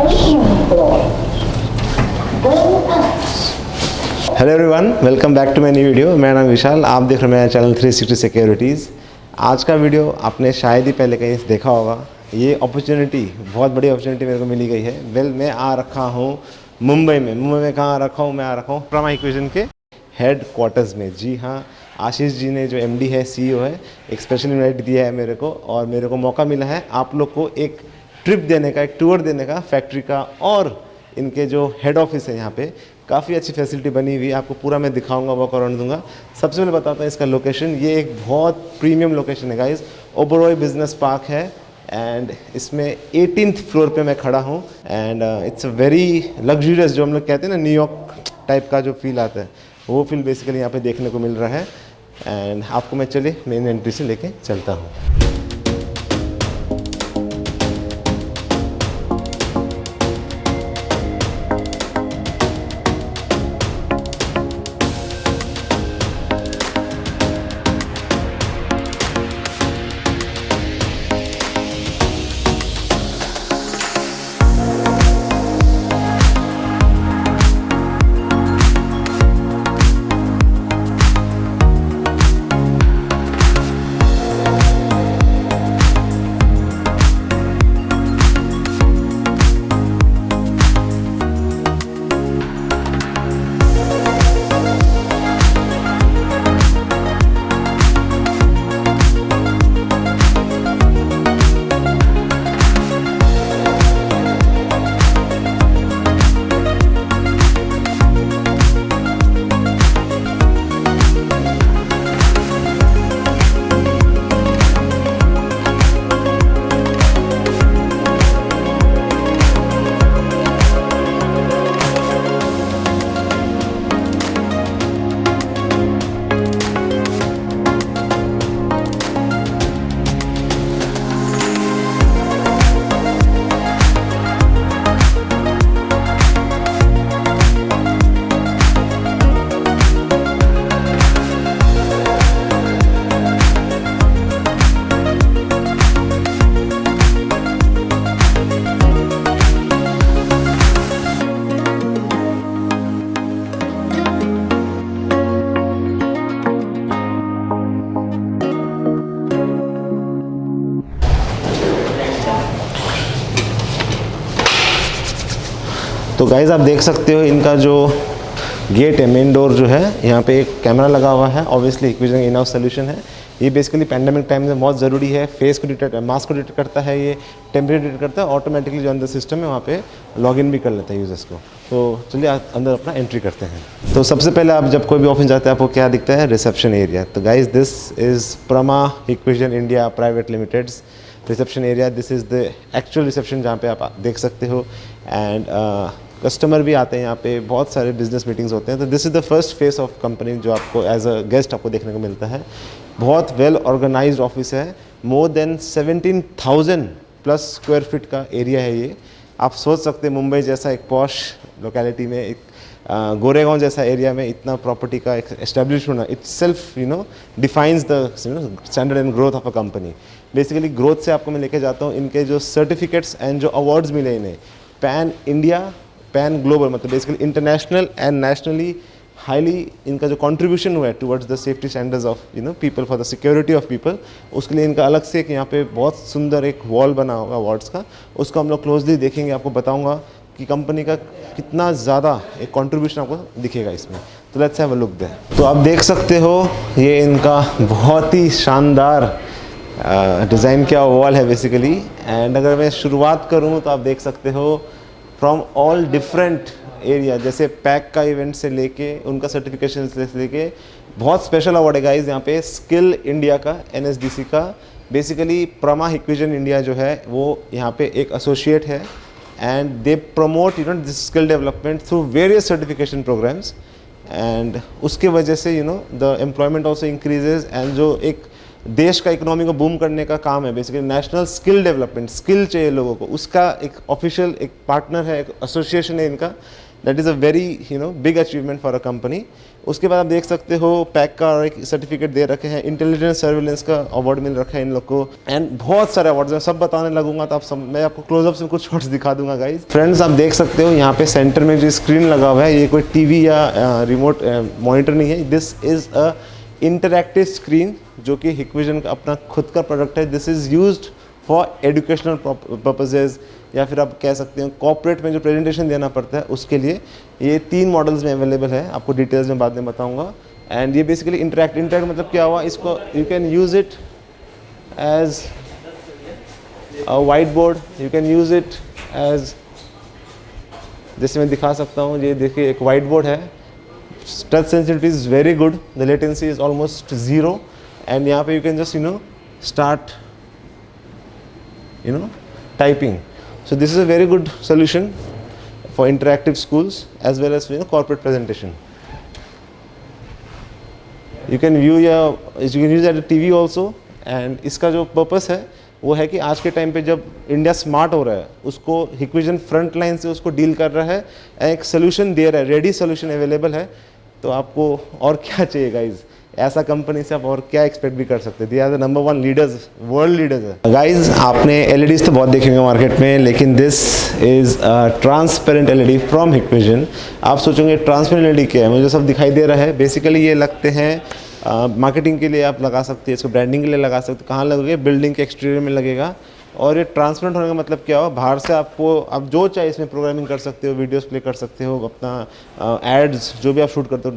Hello everyone, welcome back to my new video. मेरा नाम विशाल, आप देख रहे हैं मेरा चैनल 360 सिक्योरिटीज़। आज का वीडियो आपने शायद ही पहले कहीं देखा होगा। ये अपॉर्चुनिटी, बहुत बड़ी अपॉर्चुनिटी मेरे को मिली गई है। मैं आ रखा हूँ मुंबई में कहाँ आ रखा हूँ? मैं आ रखा हूँ प्रमा हिक्विजन के हेड क्वार्टर्स में। जी हाँ, आशीष जी ने, जो एमडी है, सीईओ है, एक स्पेशल इनवाइट दिया है मेरे को, और मेरे को मौका मिला है आप लोग को एक ट्रिप देने का, एक टूर देने का फैक्ट्री का। और इनके जो हेड ऑफिस है यहाँ पे काफ़ी अच्छी फैसिलिटी बनी हुई है, आपको पूरा मैं दिखाऊंगा, वॉक अराउंड दूंगा। सबसे पहले बताता हूँ इसका लोकेशन। ये एक बहुत प्रीमियम लोकेशन है गाइस, ओबरॉय बिजनेस पार्क है, एंड इसमें 18th फ्लोर पे मैं खड़ा हूँ। And it's a very luxurious, जो हम लोग कहते हैं ना, न्यूयॉर्क टाइप का जो फील आता है, वो फील बेसिकली यहाँ पे देखने को मिल रहा है। एंड आपको मैं चलिए मेन एंट्री से लेके चलता हूँ। तो गाइज़ आप देख सकते हो इनका जो गेट है, मेन डोर जो है, यहाँ पे एक कैमरा लगा हुआ है। ऑब्वियसली हिक्विजन इन हाउस सोल्यूशन है। ये बेसिकली पैंडेमिक टाइम में बहुत ज़रूरी है। फेस को डिटेक्ट, मास्क को डिटेक्ट करता है, ये टेम्परेचर डिटेक्ट करता है, ऑटोमेटिकली जो अंदर सिस्टम है वहाँ पे लॉगिन भी कर लेता है यूजर्स को। तो चलिए अंदर अपना एंट्री करते हैं। तो सबसे पहले आप जब कोई भी ऑफिस जाते हैं आपको क्या दिखता है? Reception area. तो guys this is Prama Hikvision India private limited's reception area. This is the actual reception जहाँ पे आप देख सकते हो। एंड कस्टमर भी आते हैं यहाँ पे, बहुत सारे बिजनेस मीटिंग्स होते हैं। तो this is the first face of company जो आपको एज अ गेस्ट आपको देखने को मिलता है। बहुत वेल ऑर्गेनाइज्ड ऑफिस है। More than 17,000 plus square feet का एरिया है ये। आप सोच सकते हैं मुंबई जैसा एक पॉश लोकेलिटी में, एक गोरेगांव जैसा एरिया में इतना प्रॉपर्टी का एस्टेब्लिश होना, it self defines the standard and growth of a company. Basically growth से आपको मैं लेके जाता हूँ इनके जो सर्टिफिकेट्स एंड जो अवार्ड्स मिले इन्हें, पैन इंडिया, पैन ग्लोबल, मतलब basically international and nationally highly इनका जो कंट्रीब्यूशन हुआ है towards the safety standards of people, for the security of people, उसके लिए इनका अलग से एक यहाँ पे बहुत सुंदर एक वॉल बना होगा अवार्ड्स का। उसको हम लोग क्लोजली देखेंगे, आपको बताऊंगा कि कंपनी का कितना ज़्यादा एक कंट्रीब्यूशन आपको दिखेगा इसमें। तो let's have a look there. तो आप देख सकते हो ये इनका बहुत ही शानदार डिज़ाइन किया वॉल है बेसिकली। एंड अगर मैं शुरुआत करूँ तो आप देख सकते हो फ्रॉम ऑल डिफरेंट एरिया, जैसे पैक का इवेंट से लेके उनका सर्टिफिकेशन से लेके बहुत स्पेशल अवार्ड है गाइज यहाँ पे। स्किल इंडिया का, NSDC का, बेसिकली प्रमा हिक्विजन इंडिया जो है वो यहाँ पे एक एसोसिएट है। And they promote this skill development through various certification programmes. And उसके वजह से the employment also increases. And जो एक देश का इकोनॉमी को बूम करने का काम है, basically national skill development, skill चाहिए लोगों को, उसका एक ऑफिशियल एक पार्टनर है, एक एसोसिएशन है इनका। That is a very big achievement for a company. उसके बाद आप देख सकते हो पैक का एक सर्टिफिकेट दे रखे हैं, इंटेलिजेंस सर्विलेंस का अवार्ड मिल रखा है इन लोग को, एंड बहुत सारे अवार्ड्स। मैं सब बताने लगूंगा तो मैं आपको क्लोजअप से कुछ शॉट्स दिखा दूंगा गाइज। फ्रेंड्स आप देख सकते हो यहाँ पे सेंटर में जो स्क्रीन लगा हुआ है, ये कोई टीवी या रिमोट मॉनिटर नहीं है, this is a interactive screen जो कि हिक्विजन का अपना खुद का प्रोडक्ट है। This is used for educational purposes, या फिर आप कह सकते हैं कॉर्पोरेट में जो प्रेजेंटेशन देना पड़ता है उसके लिए। ये 3 मॉडल्स में अवेलेबल है, आपको डिटेल्स में बाद में बताऊंगा। एंड ये बेसिकली इंटरैक्ट मतलब क्या हुआ, इसको you can use it as a white board, you can use it as, जैसे मैं दिखा सकता हूँ, ये देखिए एक वाइट बोर्ड है, touch sensitivity is very good, the latency is almost 0, and यहाँ पे you can just start typing. So this is a very good solution for interactive schools as well as corporate presentation. You can use it at TV also, and इसका जो purpose है वो है कि आज के टाइम पे जब इंडिया स्मार्ट हो रहा है, उसको हिक्विजन फ्रंट लाइन से उसको डील कर रहा है, एक सोल्यूशन दे रहा है, रेडी सोल्यूशन अवेलेबल है। तो आपको और क्या चाहिए गाइज, ऐसा कंपनी से आप और क्या एक्सपेक्ट भी कर सकते हैं। They are the number 1 leaders, world leaders है गाइज। आपने एलईडीज तो बहुत देखेंगे मार्केट में, लेकिन this is transparent LED from Hikvision. आप सोचेंगे ट्रांसपेरेंट एलईडी क्या है, मुझे सब दिखाई दे रहा है। बेसिकली ये लगते हैं मार्केटिंग के लिए आप लगा सकते हैं, इसको ब्रांडिंग के लिए लगा सकते हैं। कहाँ लगेगा, बिल्डिंग के एक्सटीरियर में लगेगा। और ये ट्रांसपेरेंट होने का मतलब क्या हो, बाहर से आपको आप जो चाहे इसमें प्रोग्रामिंग कर सकते हो, वीडियोस प्ले कर सकते हो, अपना एड्स जो भी आप शूट करते हो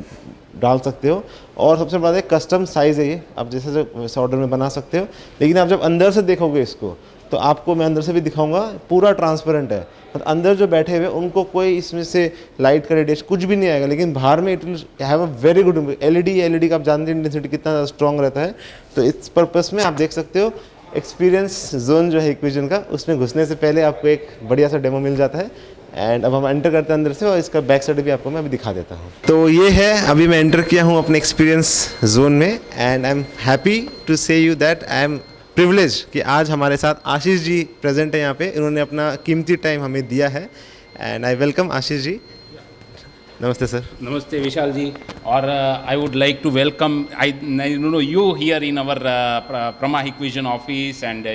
डाल सकते हो। और सबसे बड़ा एक कस्टम साइज़ है ये, आप जैसे वैसे ऑर्डर में बना सकते हो। लेकिन आप जब अंदर से देखोगे इसको, तो आपको मैं अंदर से भी दिखाऊंगा, पूरा ट्रांसपेरेंट है। मतलब अंदर जो बैठे हुए उनको कोई इसमें से लाइट का रेडिएशन कुछ भी नहीं आएगा, लेकिन बाहर में it will have a very good LED का आप जानते हैं इंटेंसिटी कितना स्ट्रॉन्ग रहता है। तो इस पर्पस में आप देख सकते हो एक्सपीरियंस जोन जो है हिक्विजन का, उसमें घुसने से पहले आपको एक बढ़िया सा डेमो मिल जाता है। एंड अब हम एंटर करते हैं अंदर से, और इसका बैक साइड भी आपको मैं अभी दिखा देता हूँ। तो ये है, अभी मैं एंटर किया हूँ अपने एक्सपीरियंस जोन में, and I am happy to say you that I am privilege कि आज हमारे साथ आशीष जी प्रेजेंट है यहाँ पे। इन्होंने अपना कीमती टाइम हमें दिया है, and I welcome Ashish ji. नमस्ते सर। नमस्ते विशाल जी, और I would like to welcome you here in our Prama Hikvision office, and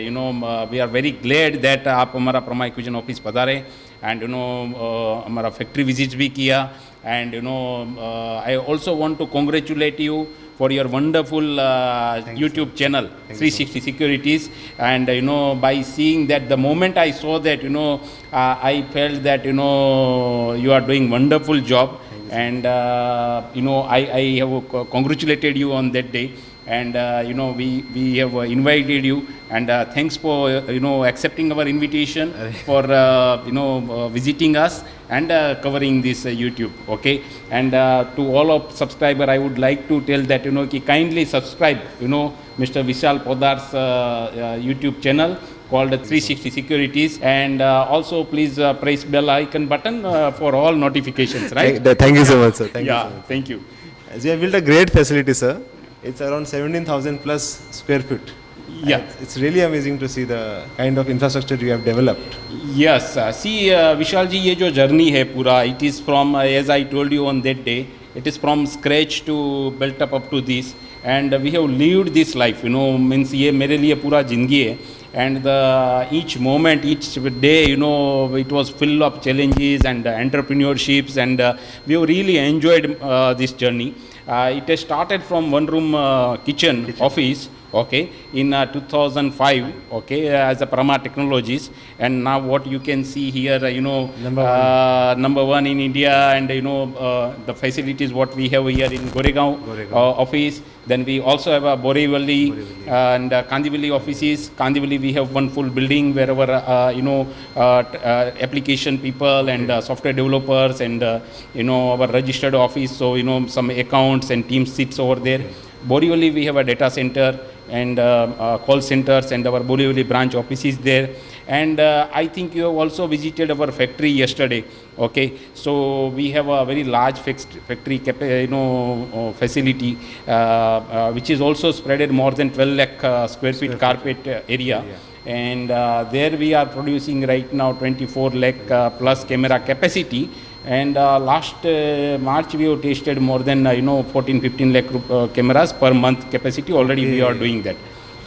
we are very glad that आप हमारा प्रमा हिक्विजन ऑफिस पधारे, एंड हमारा फैक्ट्री विजिट भी किया, and I also want to congratulate you for your wonderful YouTube channel, 360 Securities. And by seeing that, the moment I saw that, I felt that you are doing wonderful job, and I have congratulated you on that day. And we have invited you, and thanks for accepting our invitation for visiting us and covering this YouTube. Okay, and to all of subscriber, I would like to tell that ki kindly subscribe Mr. Vishal Podar's YouTube channel called 360 Securities, and also please press bell icon button for all notifications, right? Thank you so much, sir. Thank you so much. Thank you. As you have built a great facility, sir. It's around 17,000 plus square feet. Yeah. And it's really amazing to see the kind of infrastructure you have developed. Yes. See, Vishal ji, ये जो journey है पूरा, it is from, as I told you on that day, it is from scratch to built up to this, and we have lived this life, means ये मेरे लिए पूरा जिंदगी है, and each moment, each day, it was full of challenges and entrepreneurships, and we have really enjoyed this journey. It has started from one room kitchen office, okay, in 2005, okay, as a Prama Technologies, and now what you can see here, number one in India, and the facilities what we have here in Goregaon office. Then we also have a Borivali and Kandivali offices. Kandivali we have one full building wherever application people and software developers and our registered office. So some accounts and teams sits over there. Borivali we have a data center and call centers, and our Borivali branch office is there. And I think you have also visited our factory yesterday. Okay, so we have a very large factory facility which is also spreaded more than 12 lakh square feet carpet area. And there we are producing right now 24 lakh plus camera capacity, And last March we have tested more than 14-15 lakh cameras per month capacity. Already we are doing that.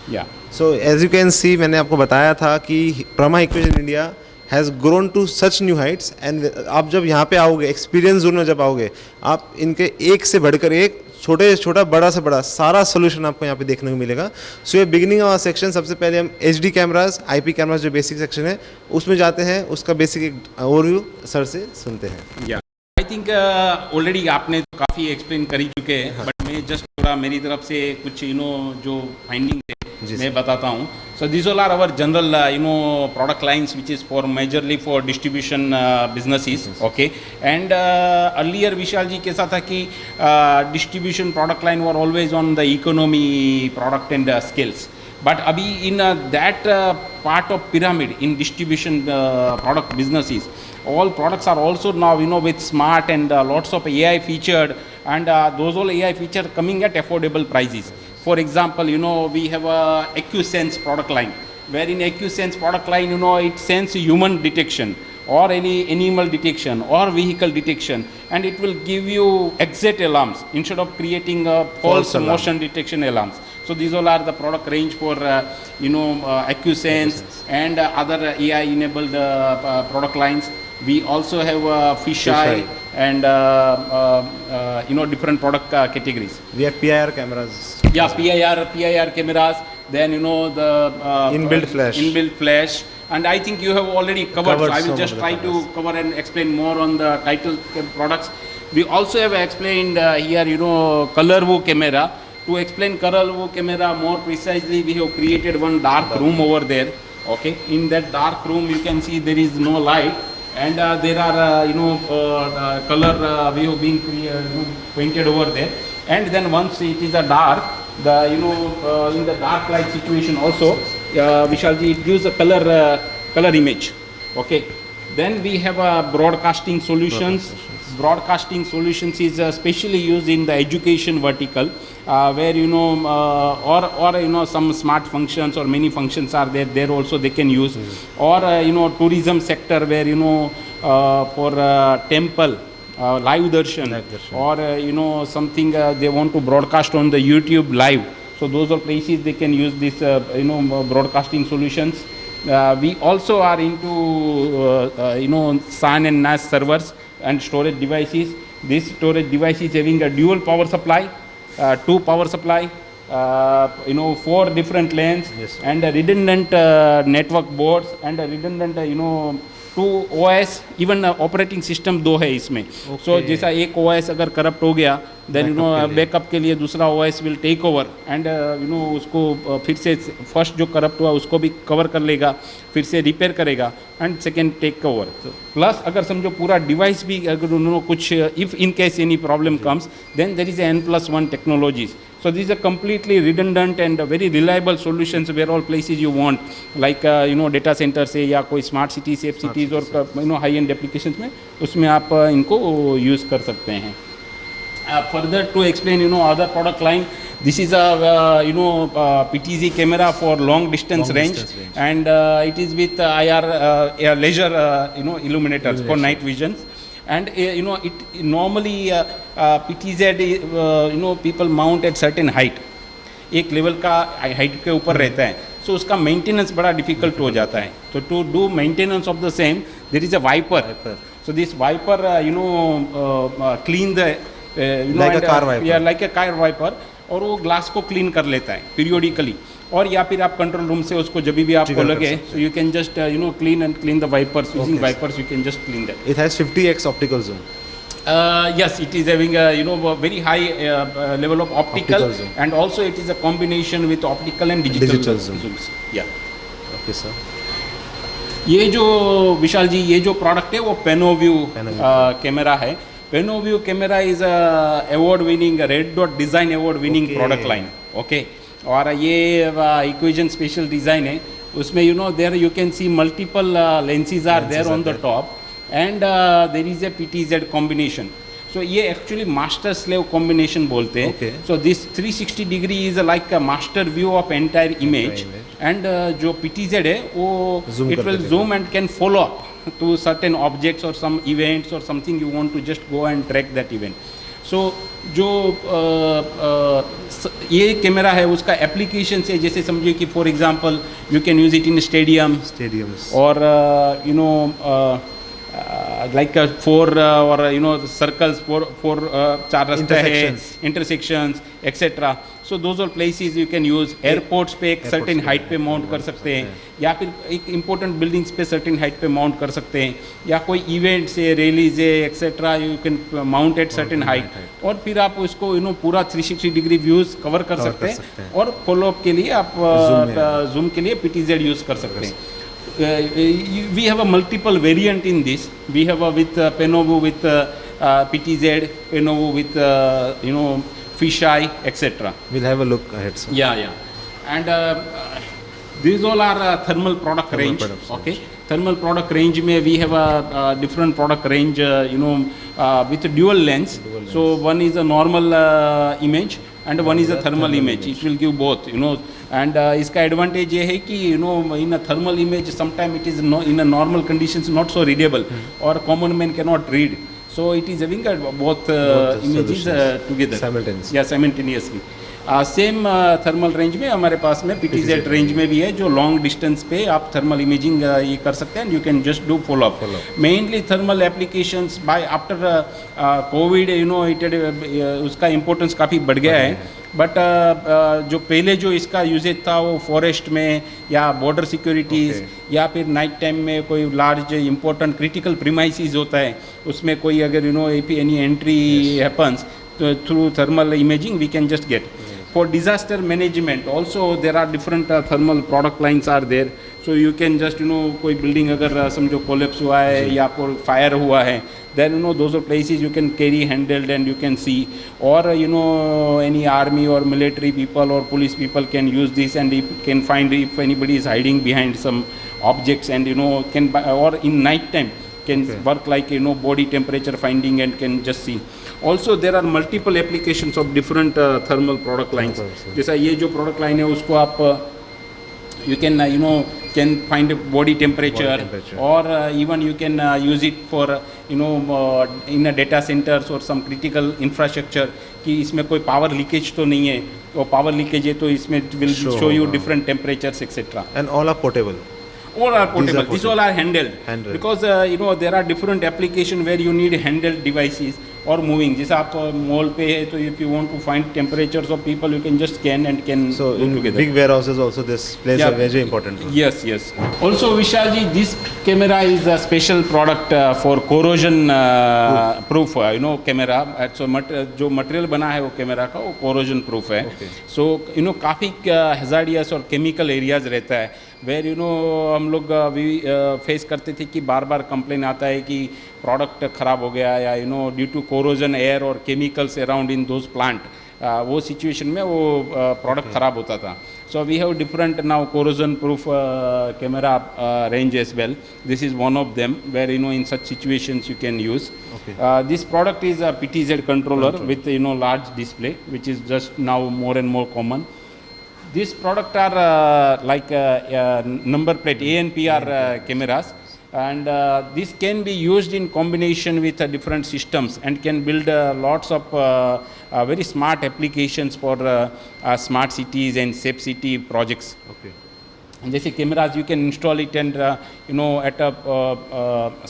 Yeah. So as you can see, मैंने आपको बताया था कि Prama Hikvision India has grown to such new heights, and आप जब यहाँ पे आओगे, एक्सपीरियंस जोन में जब आओगे, आप इनके एक से बढ़कर एक, छोटे से छोटा, बड़ा से बड़ा, सारा सोल्यूशन आपको यहाँ पे देखने को मिलेगा. सो ये बिगिनिंग ऑफ सेक्शन. सबसे पहले हम HD कैमराज, IP कैमराज जो बेसिक सेक्शन है उसमें जाते हैं. उसका बेसिक एक ओवरव्यू सर से सुनते हैं. या आई थिंक ऑलरेडी आपने तो काफ़ी एक्सप्लेन कर ही चुके हैं, बट मैं जस्ट थोड़ा मेरी तरफ से कुछ जो फाइंडिंग थे मैं बताता हूँ. So this all are our general product lines which is for majorly for distribution businesses. Okay. And earlier Vishal ji कैसा था कि distribution product line were always on the economy product and skills. But abhi in that part of pyramid in distribution product businesses, all products are also now with smart and lots of AI featured, and those all AI feature coming at affordable prices. For example, we have a AccuSense product line, where in AccuSense product line, it sense human detection or any animal detection or vehicle detection, and it will give you exact alarms instead of creating false motion detection alarms. So these all are the product range for AccuSense and other AI enabled product lines. We also have Fisheye and different product categories. We have PIR cameras. Yeah, PIR cameras. Then the inbuilt flash. And I think you have already covered, so I will just try to cover and explain more on the title products. We also have explained here, ColorView camera. To explain ColorView camera more precisely, we have created one dark room over there. Okay, in that dark room you can see there is no light, and there are color we have been painted over there. And then once it is a dark, the in the dark light situation also, Vishalji, it gives a color image. Okay. Then we have broadcasting solutions. Broadcasting solutions is specially used in the education vertical, where or some smart functions or many functions are there. There also they can use, or tourism sector where for temple. Live darshan, or something they want to broadcast on the YouTube live. So those are places they can use this broadcasting solutions. We also are into SAN and NAS servers and storage devices. This storage device is having a dual power supply, 2 power supply, 4 different lanes, and a redundant network boards, and a redundant 2 OS, even operating system 2 है इसमें. सो जैसा एक OS अगर corrupt हो गया, then backup के लिए दूसरा OS will take over, and उसको फिर से फर्स्ट जो करप्ट हुआ उसको भी कवर कर लेगा, फिर से रिपेयर करेगा, and second take over. Plus अगर समझो पूरा डिवाइस भी अगर उन्होंने कुछ, if in case any problem comes, then there is N+1 technologies. So these are completely redundant and very reliable solutions where all places you want, like data center से या कोई smart city, safe cities और high end applications में उसमें आप इनको use कर सकते हैं. Further to explain other product line, this is a PTZ camera for long distance range, and it is with IR laser illuminators for night visions. And it normally PTZ people mount at certain height, एक level का height के ऊपर रहता है, सो उसका maintenance बड़ा difficult हो जाता है. तो to do maintenance of the same there is a wiper. So this wiper clean the like a car wiper, और वो ग्लास को क्लीन कर लेता है पीरियोडिकली. और या फिर आप कंट्रोल रूम से उसको जब भी आपको लगे, so you can just clean the wipers using wipers, you can just clean that. It has 50x optical zoom. Yes, it is having a very high level of optical zoom. And also it is a combination with optical and digital zooms. Yeah. Okay sir. ये जो विशाल जी, ये जो product है वो PanoView camera है. PanoView camera is award winning, red dot design award winning product line. Okay. और ये इक्विजन स्पेशल डिज़ाइन है. उसमें there you can see multiple lenses are there on the top, and there is a PTZ combination. So ये actually master slave combination बोलते हैं. So this 360 degree is like a master view of entire image, and जो PTZ है वो it will zoom and can follow up to certain objects or some events or something, you want to just go and track that event. सो जो ये camera है उसका application है, जैसे समझिए कि for example you can use it in stadiums और you know like four or circles for चार रास्ते हैं, intersections etc. So those are places you can use. Airports पे एक certain height पे mount कर सकते हैं, या फिर एक important buildings पे certain height पे mount कर सकते हैं, या कोई events है, rallies है etc. you can mount at certain height और फिर आप उसको पूरा 360 डिग्री व्यूज कवर कर सकते हैं और फॉलो अप के लिए आप जूम के लिए PTZ यूज़ कर सकते हैं. We have a multiple variant in this. We have a with Penovo with PTZ, Penovo with fisheye, etc. We'll have a look ahead, sir. Yeah. And these all are thermal product range. Okay, thermal product range में we have a different product range. With dual lens. So one is a normal image and one is a thermal image. It will give both. And इसका advantage ये है कि in a thermal image sometime it is in a normal conditions not so readable or common man cannot read. So it is having both images together simultaneously. Same thermal range में हमारे पास में PTZ range में भी है, जो long distance पे आप thermal imaging ये कर सकते हैं. You can just do follow up. Mainly thermal applications by after covid उसका इम्पोर्टेंस काफ़ी बढ़ गया है. बट जो पहले जो इसका यूजेज था वो फॉरेस्ट में या बॉर्डर सिक्योरिटीज़ या फिर नाइट टाइम में कोई लार्ज इंपॉर्टेंट क्रिटिकल प्रीमाइसिस होता है, उसमें कोई अगर any entry happens through thermal imaging we can just get. For disaster management also there are different thermal product lines are there. So you can just कोई building अगर समझो collapse हुआ है या कोई fire हुआ है, then those are places you can carry handled and you can see. Or any army or military people or police people can use this and can find if anybody is hiding behind some objects and can or in night time can work like body temperature finding and can just see. Also there are multiple applications of different thermal product lines. जैसा ये जो product line है उसको आप you can can find body temperature or even you can use it for in a data centers or some critical infrastructure कि इसमें कोई power leakage तो नहीं है, और power leakage है तो इसमें will show you different temperatures etc. And all are portable. All are portable. These all are handled. Because there are different application where you need handheld devices or moving. जैसे आप mall पे है तो if you want to find temperatures of people you can just scan and can so go in together. Big warehouses also this plays a very important role. Yes. Also Vishal ji, this camera is a special product for corrosion proof. Camera. So जो material बना है वो camera का वो corrosion proof है. So काफ़ी hazardous और chemical areas रहता है where हम लोग फेस करते थे कि बार बार कंप्लेन आता है कि प्रोडक्ट ख़राब हो गया या ड्यू टू कोरोजन एयर और chemicals around in those plant. वो सिचुएशन में वो प्रोडक्ट ख़राब होता था. So we have different now corrosion proof camera range as well. This is one of them where in such situations you can use. This product is a PTZ controller with large display which is just now more and more common. These products are like number plate ANPR cameras, and this can be used in combination with different systems and can build lots of very smart applications for smart cities and safe city projects. जैसे cameras you can install it and at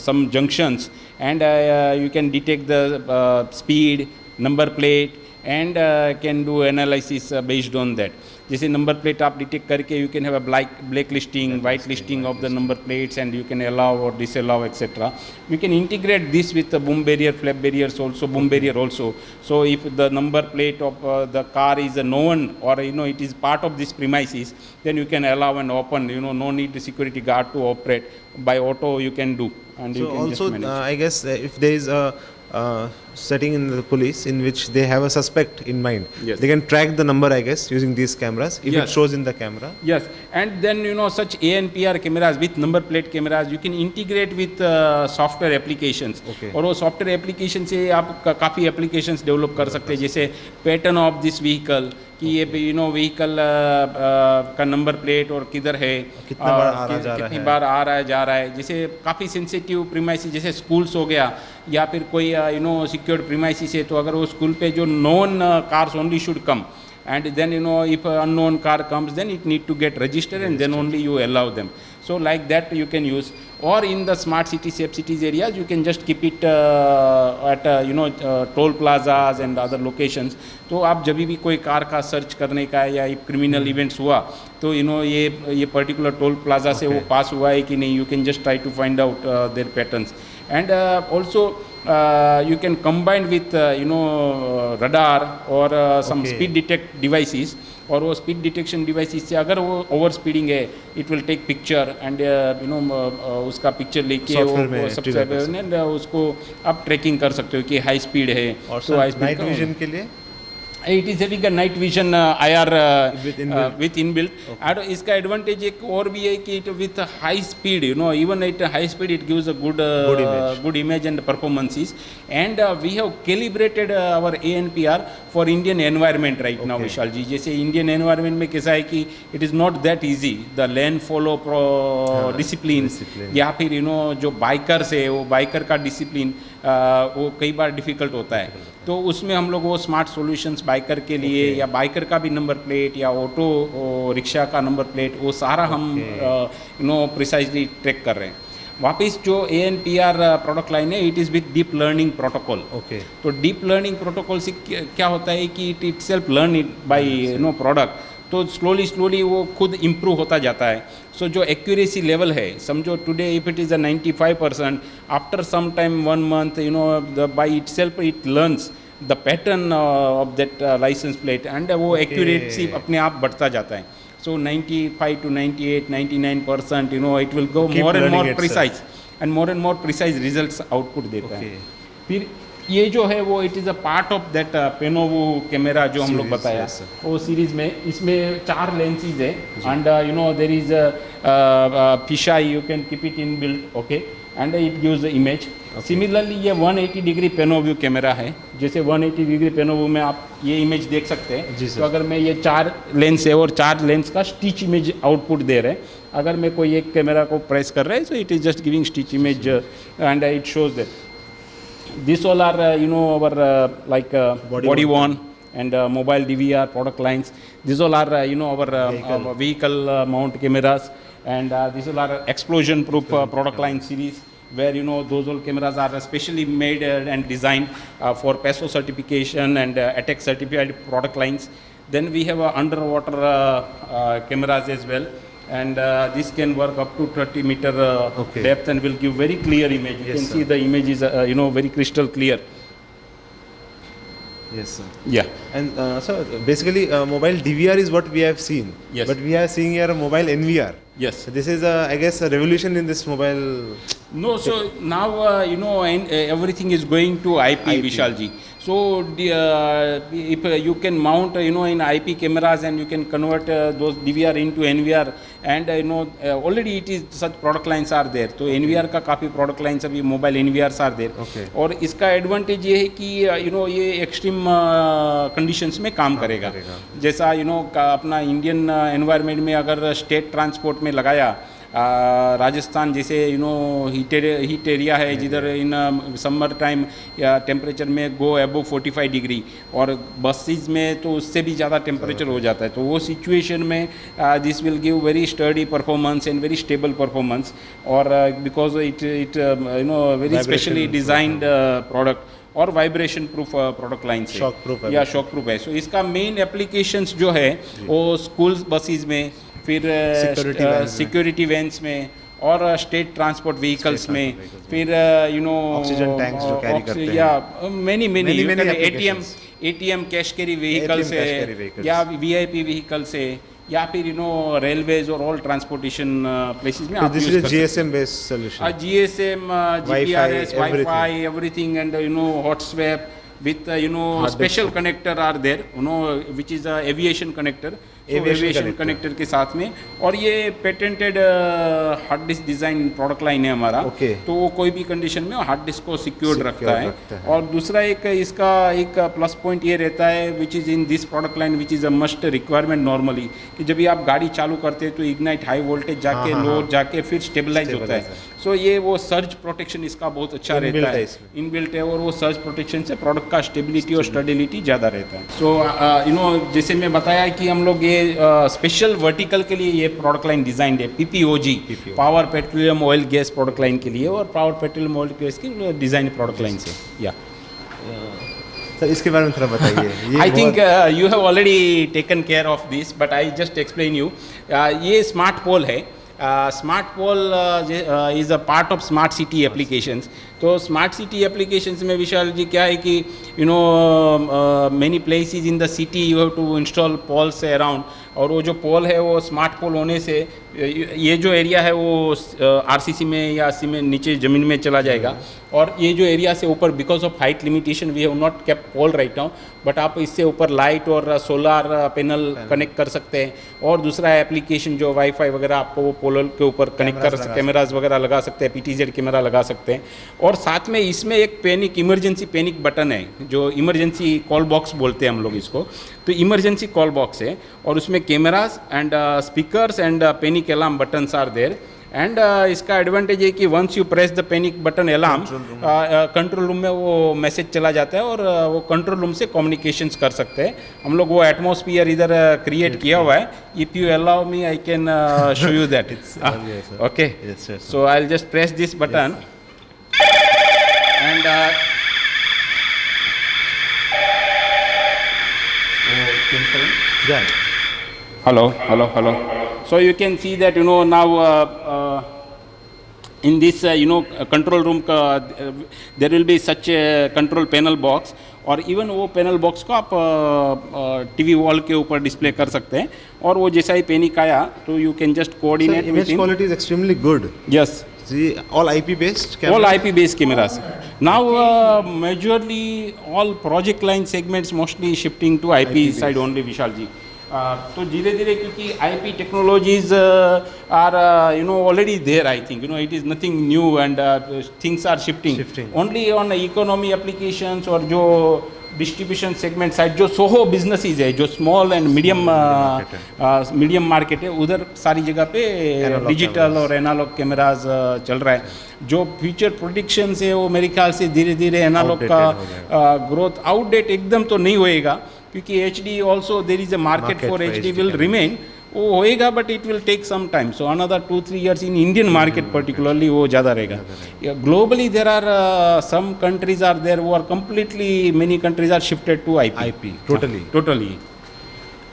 some junctions and you can detect the speed, number plate and can do analysis based on that. जैसे number plate आप detect करके you can have a black listing, white listing of the number plates and you can allow और disallow etcetera. You can integrate this with boom barrier, flap barriers also, boom barrier also. So if the number plate of the car is known or it is part of this premises, then you can allow and open. No need the security guard to operate. By auto you can do, and you can also just manage. I guess if there is a setting in the police in which they have a suspect in mind, they can track the number, I guess, using these cameras if it shows in the camera. Yes, and then such ANPR cameras with number plate cameras you can integrate with software applications. और वो software application से आप काफ़ी applications develop कर सकते हैं, जैसे pattern of this vehicle कि ये व्हीकल का नंबर प्लेट और किधर है, कितनी बार आ रहा जा रहा कितनी है। बार आ रहा है जा रहा है। जैसे काफ़ी सेंसिटिव प्रीमाइसिस जैसे स्कूल्स हो गया या फिर कोई सिक्योर्ड प्रीमाइसिस है, तो अगर वो स्कूल पे जो non cars only should come, and then if an unknown car comes, then it need to get registered and then only you allow them. So like that you can use, or in the smart city safe cities areas you can just keep it at toll plazas and other locations. तो आप जब भी कोई car का search करने का या criminal events हुआ तो ये पर्टिकुलर टोल प्लाजा से वो पास हुआ है कि नहीं, you can just try to find out their patterns. And also you can combine with radar or some speed detect devices, और वो स्पीड डिटेक्शन डिवाइसेस से अगर वो ओवर स्पीडिंग है it will take picture and उसका picture लेके वो सबसे उसको आप ट्रैकिंग कर सकते हो कि हाई स्पीड है. और तो हाई नाइट विजन के लिए it is having a night vision IR with inbuilt. और इसका एडवांटेज एक और भी है कि it with high speed even at high speed it gives a good image and performances. And we have calibrated our ANPR for Indian environment right now Vishal ji. जैसे Indian environment में कैसा है कि it is not that easy the land follow discipline, या फिर जो bikers है वो बाइकर का डिसिप्लिन वो कई बार डिफ़िकल्ट होता है. तो उसमें हम लोग वो स्मार्ट सॉल्यूशंस बाइकर के लिए या बाइकर का भी नंबर प्लेट या ऑटो रिक्शा का नंबर प्लेट वो सारा हम प्रिसाइजली ट्रैक कर रहे हैं. वापस जो ANPR प्रोडक्ट लाइन है it is with deep learning protocol. तो डीप लर्निंग प्रोटोकॉल से क्या होता है कि it itself learn it by product, तो स्लोली वो खुद इम्प्रूव होता जाता है. सो जो एक्यूरेसी लेवल है समझो today if it is a 95%, after some time 1 month by itself it learns the pattern of that licence plate and वो एक्यूरेसी अपने आप बढ़ता जाता है. So 95 to 98, 99%, it will go more and more precise and more precise results output देता है. फिर ये जो है वो it is a part of that PanoVu camera जो हम लोग बताया वो सीरीज में. इसमें 4 लेंसेज है and there is fisheye, you can keep it in built okay and it gives the image. Similarly ये 180 डिग्री पेनोव्यू कैमरा है. जैसे 180 डिग्री पेनोव्यू में आप ये इमेज देख सकते हैं. तो अगर मैं ये 4 लेंस है और 4 लेंस का स्टिच इमेज आउटपुट दे रहे हैं, अगर मैं कोई एक कैमरा को प्रेस कर रहे हैं so it is just giving stitch image and it shows that. These all are our like body worn and mobile DVR product lines. These all are our vehicle mount cameras, and these all are explosion proof product line series, where those all cameras are specially made and designed for PESO certification and ATEX certified product lines. Then we have underwater cameras as well, and this can work up to 30-meter depth and will give very clear image. You can see the image is very crystal clear. Yes sir. Yeah. And so basically mobile DVR is what we have seen. Yes. But we are seeing here a mobile NVR. Yes. So this is I guess a revolution in this mobile. No, so now everything is going to IP. Vishal ji. So if you can mount in IP cameras and you can convert those DVR into NVR, and already it is such product lines are there. तो NVR का काफ़ी product lines अभी mobile NVRs are there. और इसका advantage ये है कि ये एक्सट्रीम कंडीशंस में काम करेगा. जैसा अपना इंडियन एनवायरनमेंट में अगर स्टेट ट्रांसपोर्ट में लगाया, राजस्थान जैसे हीट एरिया है जिधर इन समर टाइम या टेम्परेचर में गो अबव 45 डिग्री, और बसेस में तो उससे भी ज़्यादा टेम्परेचर हो जाता है. तो वो सिचुएशन में this will give very sturdy performance and very stable performance, और because it very specially designed product और वाइब्रेशन प्रूफ प्रोडक्ट लाइन से या शॉक प्रूफ है. सो इसका मेन एप्लीकेशंस जो है वो स्कूल बसेस में, फिर सिक्योरिटी वैन्स में, और स्टेट ट्रांसपोर्ट व्हीकल्स में, फिर ऑक्सीजन टैंक्स जो कैरी करते हैं, या many ATM cash carry vehicles है, या VIP व्हीकल्स है, या फिर रेलवेज और ऑल ट्रांसपोर्टेशन प्लेसेस में आप यूज कर सकते हैं. GSM based solution. GSM, GPRS, Wi-Fi, everything, and hot swap with special connector are there, which is a aviation connector. Aviation connector के साथ में। और ये patented hard disk design product line है हमारा। तो वो कोई भी कंडीशन में हार्ड डिस्क को सिक्योर्ड रखता है। और दूसरा एक इसका एक प्लस पॉइंट ये रहता है which is in this product line which is a must requirement normally, कि जब भी आप गाड़ी चालू करते हैं तो इग्नाइट हाई वोल्टेज जाके लो जाके फिर स्टेबलाइज होता है। सो ये वो सर्ज प्रोटेक्शन इसका बहुत अच्छा रहता है, इनबिल्ट है। और वो सर्ज प्रोटेक्शन से प्रोडक्ट का स्टेबिलिटी और स्टेबिलिटी ज़्यादा रहता है। सो जैसे मैं बताया कि हम लोग ये स्पेशल वर्टिकल के लिए ये प्रोडक्ट लाइन डिजाइन है, PPOG, power petroleum oil gas product line के लिए, और पावर पेट्रोलियम ऑयल गैस की डिजाइन प्रोडक्ट लाइन से। या सर इसके बारे में थोड़ा बताइए। I think you have already taken care of this, but I just explain you. ये स्मार्ट पोल है। Smart pole is a part of smart city applications. तो स्मार्ट सिटी एप्लीकेशंस में विशाल जी क्या है कि many places in the city you have to install poles around. और वो जो पोल है वो स्मार्ट पोल होने से ये जो एरिया है वो RCC में या सी में नीचे ज़मीन में चला जाएगा। और ये जो एरिया से ऊपर because of height limitation we have not kept pole right now, but आप इससे ऊपर लाइट और सोलार पैनल कनेक्ट कर सकते हैं। और दूसरा एप्लीकेशन जो वाईफाई वगैरह आपको वो पोल के ऊपर कनेक्ट कर सकते, कैमराज वगैरह लगा सकते हैं, PTZ कैमरा लगा सकते हैं। और साथ में इसमें एक इमरजेंसी पैनिक बटन है, जो इमरजेंसी कॉल बॉक्स बोलते हैं हम लोग इसको। तो इमरजेंसी कॉल बॉक्स है और उसमें cameras and speakers and panic alarm buttons are there. And इसका एडवांटेज है कि once you press the panic button alarm, control room में वो मैसेज चला जाता है और वो कंट्रोल रूम से कम्युनिकेशंस कर सकते हैं हम लोग। वो एटमॉस्फियर इधर क्रिएट किया हुआ है। If you allow me I can show you that. Okay, so I will just press this button and hello. So you can see that now in this control room there will be such a control panel box। और even वो panel box को आप TV wall के ऊपर display कर सकते हैं। और वो जैसा ही पैनिक आया तो you can just coordinate. Image quality is extremely good. Yes. See, all IP based cameras? All IP based cameras. Now majorly all project line segments mostly shifting to IP side only, Vishal ji। तो धीरे धीरे क्योंकि IP technologies are already there, I think it is nothing new and things are shifting only on economy applications. और जो distribution segment side जो SOHO businesses है, जो small and medium market है, उधर सारी जगह पे डिजिटल और एनालॉग कैमराज चल रहा है। जो फ्यूचर प्रोडिक्शंस है वो मेरे ख्याल से धीरे धीरे एनालॉग का ग्रोथ आउटडेट एकदम तो नहीं होएगा, क्योंकि HD also there is a market for HD will remain. वो होएगा but it will take some time. So another 2-3 years in Indian market particularly वो ज़्यादा रहेगा। Globally there are some countries are there वो are completely, many countries are shifted to IP totally.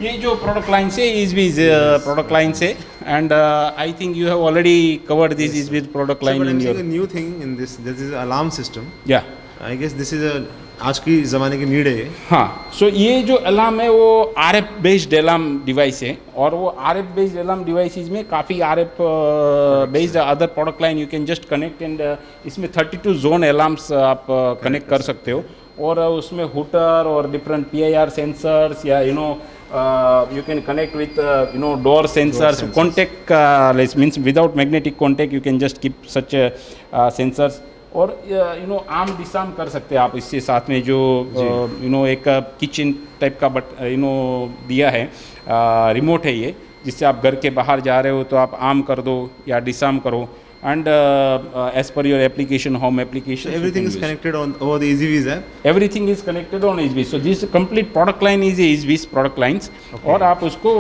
ये जो product line से is product line से and I think you have already covered this is with product line in your new thing in this is alarm system. या आई guess this is आज की ज़माने की need है। हाँ, सो ये जो अलार्म है वो RF बेस्ड अलार्म डिवाइस है। और वो RF बेस्ड अलार्म डिवाइसेस में काफ़ी RF based other product line you can just connect and इसमें 32 जोन अलार्म्स आप कनेक्ट कर सकते हो। और उसमें हुटर और डिफरेंट PIR सेंसर्स या you can connect with door sensors, contact means without magnetic contact you can just keep such sensors। और आर्म डिसआर्म कर सकते हैं आप इससे। साथ में जो एक किचन टाइप का दिया है, रिमोट है ये, जिससे आप घर के बाहर जा रहे हो तो आप आर्म कर दो या डिसआर्म करो। and as per your application, home application, so everything is connected on over the EasyViz app? Everything is connected on EasyViz। So this complete product line is EasyViz product lines। और आप उसको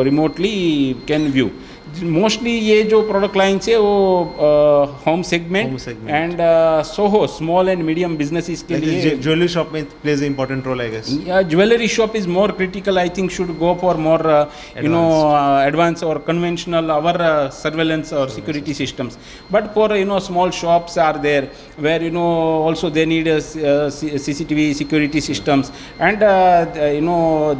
remotely can view। Mostly ये जो product lines है वो home segment and SOHO small and medium businesses के लिए। Jewellery shop में plays important role, I guess. Jewellery shop is more critical, I think should go for more advance और conventional our surveillance और security systems. But for small shops are there where also they need CCTV security systems and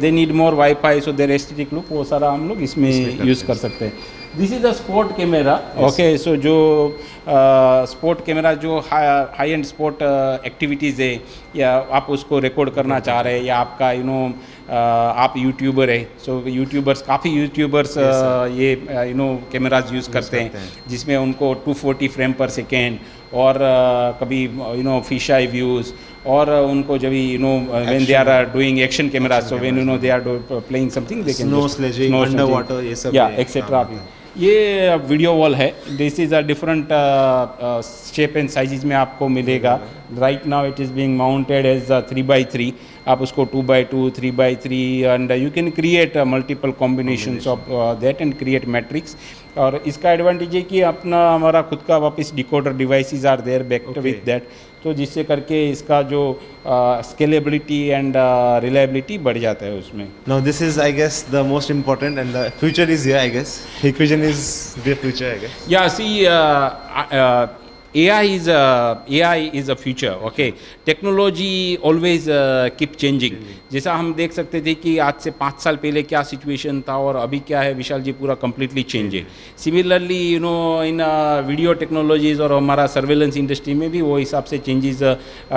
they need more WiFi, so their aesthetic look, वो सारा हम लोग इसमें use कर सकते हैं। This is a spot camera. Okay, so जो sport camera जो हाई एंड स्पोर्ट एक्टिविटीज़ है, या आप उसको रिकॉर्ड करना चाह रहे हैं, या आपका आप यूट्यूबर है, सो यूट्यूबर्स काफ़ी यूट्यूबर्स ये कैमराज यूज़ करते हैं, जिसमें उनको 240 फ्रेम पर सेकेंड और कभी फिश आई व्यूज़, और उनको जब when they are doing action camera, so when they are playing something they can snow sledging, under water, ये सब या एक्सेट्रा। ये वीडियो वॉल है, this is a different shape and sizes में आपको मिलेगा। Right now it is being mounted as 3x3, आप उसको 2x2, 3x3 and you can create multiple combinations of that and create matrix. और इसका advantage है कि अपना हमारा खुद का वापस decoder devices are there backed with that, तो जिससे करके इसका जो स्केलेबिलिटी एंड रिलायबिलिटी बढ़ जाता है उसमें। Now this is, I guess, the most important, and the future is here, I guess. Hikvision is the future, I guess. Yeah, see, AI is a future. Okay, technology always keep changing. जैसा हम देख सकते थे कि आज से 5 साल पहले क्या सिचुएशन था और अभी क्या है, विशाल जी, पूरा कम्प्लीटली चेंज है। सिमिलरली इन वीडियो टेक्नोलॉजीज और हमारा सर्वेलेंस इंडस्ट्री में भी वो हिसाब से changes,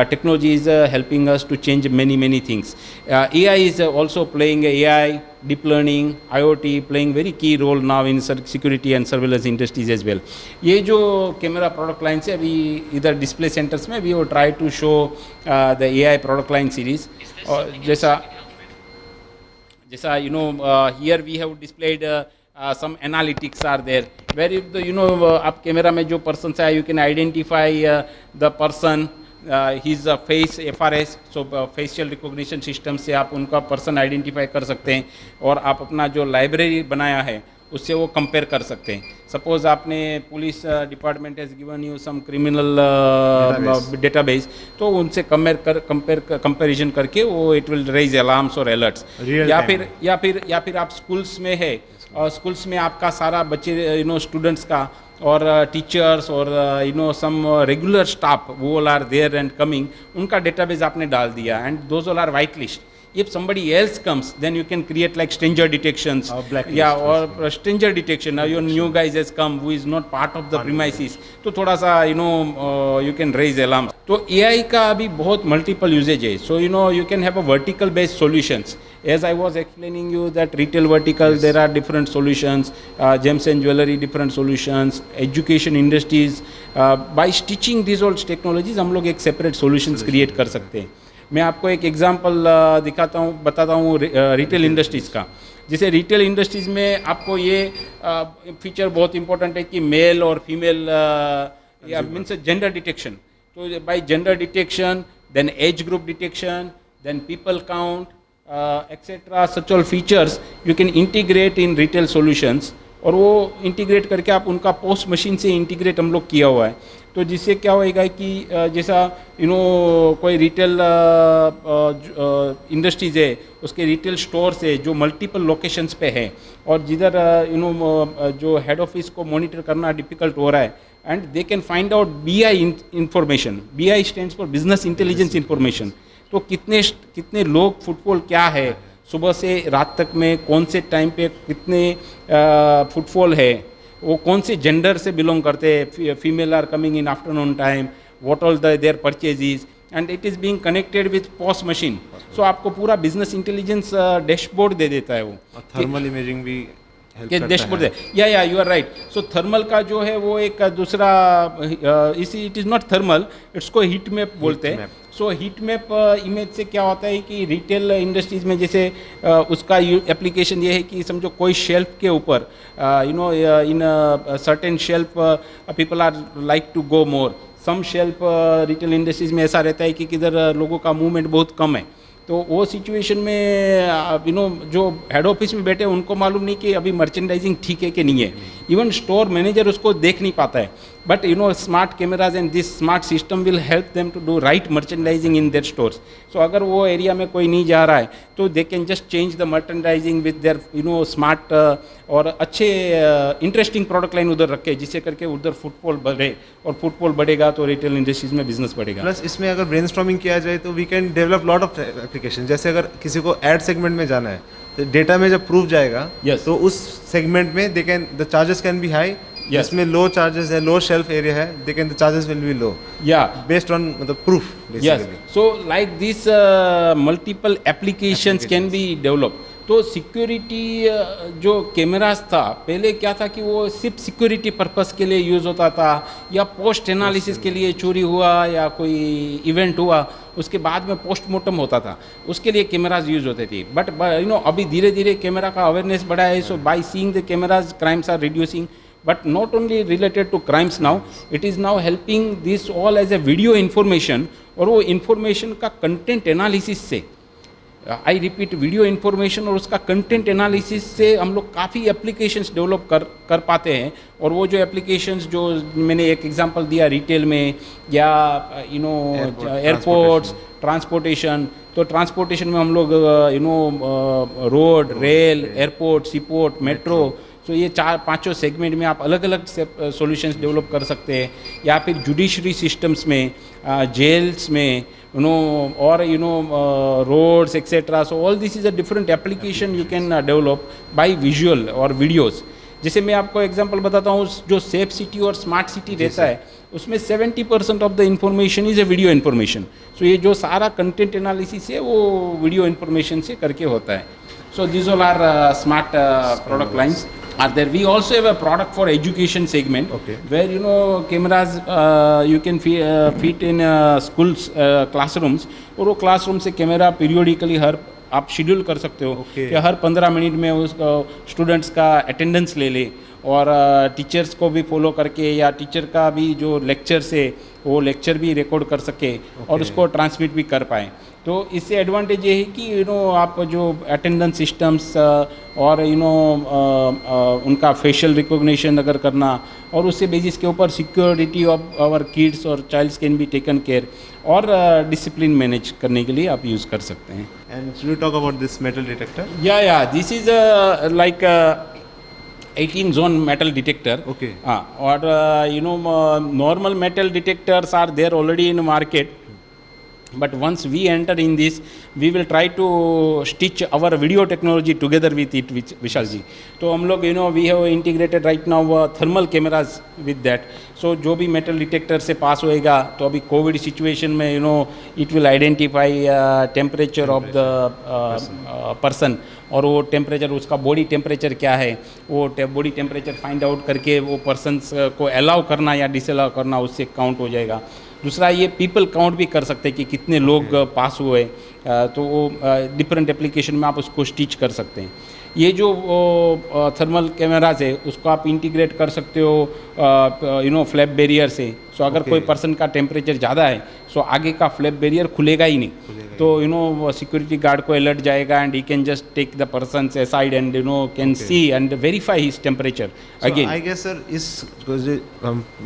technology is helping us to change many things. AI is also playing AI, deep learning, IoT playing very key role now in security and surveillance industries as well. ये जो camera product line से अभी इधर display centres में भी वो try to show the AI product line series, और जैसा here we have displayed some analytics are there, where if the आप कैमरा में जो पर्सन है, you can identify the person, his face, FRS, so facial recognition system से आप उनका person identify कर सकते हैं, और आप अपना जो लाइब्रेरी बनाया है उससे वो कंपेयर कर सकते हैं। सपोज आपने police department has given you some criminal database, तो उनसे कंपेरिजन करके वो इट विल रेज अलार्म्स और अलर्ट्स। या फिर आप स्कूल्स में है, और स्कूल्स में आपका सारा बच्चे स्टूडेंट्स का और टीचर्स और सम रेगुलर स्टाफ, वो all are there and coming, उनका डेटाबेस आपने डाल दिया, and those all are white list. If somebody else comes, then you can create like stranger detections, or stranger detection. Now your new guys has come who is not part of the premises, तो थोड़ा सा you can raise alarms. तो AI का अभी बहुत multiple usage है. So you can have a vertical based solutions. As I was explaining you that retail vertical, there are different solutions, gems and jewelry different solutions, education industries. By stitching these all technologies, हम लोग एक separate solutions create कर सकते हैं। मैं आपको एक example बताता हूँ रिटेल इंडस्ट्रीज़ का। जैसे रिटेल इंडस्ट्रीज़ में आपको ये फीचर बहुत इंपॉर्टेंट है कि मेल और फीमेल, या मीन्स जेंडर डिटेक्शन। तो by gender detection, then age group detection, then people count, etcetera, such all features you can integrate in retail solutions, और वो इंटीग्रेट करके आप उनका पोस्ट मशीन से इंटीग्रेट हम लोग किया हुआ है। तो जिससे क्या होएगा कि जैसा कोई रिटेल इंडस्ट्रीज़ है, उसके रिटेल स्टोर्स है जो मल्टीपल लोकेशंस पे है, और जिधर जो हेड ऑफिस को मॉनिटर करना डिफ़िकल्ट हो रहा है, and they can find out BI information. BI stands for business intelligence information. तो कितने लोग, फुटफॉल क्या है, सुबह से रात तक में कौन से टाइम पे कितने फुटफॉल है, वो कौन से जेंडर से बिलोंग करते हैं, female are coming in afternoon time, what all their purchases, and it is being connected with POS machine. So आपको पूरा बिजनेस इंटेलिजेंस डैशबोर्ड दे देता है वो। थर्मल इमेजिंग भी डैशबोर्ड है, या you are right. So thermal का जो है वो एक दूसरा, it is not thermal, it's को हीट मैप बोलते हैं। सो हीट मैप इमेज से क्या होता है कि रिटेल इंडस्ट्रीज़ में जैसे उसका एप्लीकेशन ये है कि समझो कोई शेल्फ के ऊपर in certain shelf people are like to go more, some shelf retail industries में ऐसा रहता है कि किधर लोगों का मूवमेंट बहुत कम है। तो वो सिचुएशन में जो हेड ऑफिस में बैठे हैं उनको मालूम नहीं कि अभी मर्चेंडाइजिंग ठीक है कि नहीं है। इवन स्टोर मैनेजर उसको देख नहीं पाता है, but smart cameras and this smart system will help them to do right merchandising in their stores. So अगर वो एरिया में कोई नहीं जा रहा है तो they can just change the merchandising with their smart और अच्छे इंटरेस्टिंग प्रोडक्ट लाइन उधर रखे, जिससे करके उधर फुटफॉल बढ़े, और फुटफॉल बढ़ेगा तो रिटेल इंडस्ट्रीज में बिजनेस बढ़ेगा। प्लस इसमें अगर ब्रेनस्टॉर्मिंग किया जाए तो we can develop lot of application. जैसे अगर किसी को एड सेगमेंट में जाना है तो डेटा में जब प्रूफ जाएगा, yes, तो उस सेगमेंट में the charges can be high, जिसमें लो चार्जेस है, लो शेल्फ एरिया है, they can the charges will be low Yeah. Based on मतलब proof Yes. Basically. So like this multiple applications can be developed. तो security जो cameras था पहले क्या था कि वो सिर्फ सिक्योरिटी पर्पस के लिए यूज़ होता था, या पोस्ट एनालिसिस के लिए चोरी हुआ या कोई इवेंट हुआ उसके बाद में पोस्टमार्टम होता था, उसके लिए कैमराज यूज़ होते थे. बट अभी धीरे धीरे कैमरा का अवेयरनेस बढ़ा है. So by seeing the cameras crimes are reducing. But not only related to crimes now, it is now helping this all as a video information. और वो information का content analysis से, I repeat, वीडियो इन्फॉर्मेशन और उसका content analysis से हम लोग काफ़ी एप्लीकेशंस डेवलप कर पाते हैं. और वो जो एप्लीकेशंस जो मैंने एक एग्जांपल दिया रिटेल में या एयरपोर्ट्स, ट्रांसपोर्टेशन. तो ट्रांसपोर्टेशन में हम लोग road, rail, airport, C port, metro, तो ये 4-5 सेगमेंट में आप अलग अलग सॉल्यूशंस डेवलप कर सकते हैं. या फिर जुडिशरी सिस्टम्स में, जेल्स में, और roads etcetera. So all this is a different application you can develop by visual और वीडियोस. जैसे मैं आपको एग्जांपल बताता हूँ, जो सेफ सिटी और स्मार्ट सिटी रहता है उसमें 70% of the information is a video information. So ये जो सारा कंटेंट एनालिसिस है वो वीडियो इन्फॉर्मेशन से करके होता है. So these all are smart product lines are there. We also have a product for education segment, Okay. where cameras you can fit in schools classrooms. और वो क्लासरूम से camera periodically आप schedule कर सकते हो. Okay. कि हर 15 minute में उस स्टूडेंट्स का अटेंडेंस ले ले, और टीचर्स को भी फॉलो करके, या टीचर का भी जो लेक्चर से वो लेक्चर भी रिकॉर्ड कर सके और उसको ट्रांसमिट भी कर पाए. तो इससे एडवांटेज ये है कि आप जो अटेंडेंस सिस्टम्स और उनका फेशियल रिकॉग्निशन अगर करना, और उससे बेसिस के ऊपर सिक्योरिटी ऑफ आवर किड्स और childs can be taken care, और डिसिप्लिन मैनेज करने के लिए आप यूज़ कर सकते हैं. And should we talk about this metal detector? या this is like 18 zone metal detector. Okay. Or normal metal detectors are there already in the market. But once we enter in this, we will try to stitch our video technology together with it, Vishal ji. तो हम लोग we have integrated right now thermal cameras with that. So जो भी metal detector से पास होएगा, तो अभी Covid situation में it will identify temperature of the person. और वो टेम्परेचर, उसका बॉडी टेम्परेचर क्या है, वो बॉडी टेम्परेचर फाइंड आउट करके वो पर्सनस को अलाउ करना या डिसअलाउ करना, उससे काउंट हो जाएगा. दूसरा ये पीपल काउंट भी कर सकते हैं कि कितने लोग पास हुए. तो वो डिफरेंट एप्लीकेशन में आप उसको स्टिच कर सकते हैं. ये जो थर्मल कैमराज है उसको आप इंटीग्रेट कर सकते हो फ्लैप बैरियर से. सो अगर कोई पर्सन का टेम्परेचर ज़्यादा है, सो आगे का फ्लैप बैरियर खुलेगा ही नहीं. तो सिक्योरिटी गार्ड को अलर्ट जाएगा and he can just take the person aside and can see and verify his temperature again. I guess sir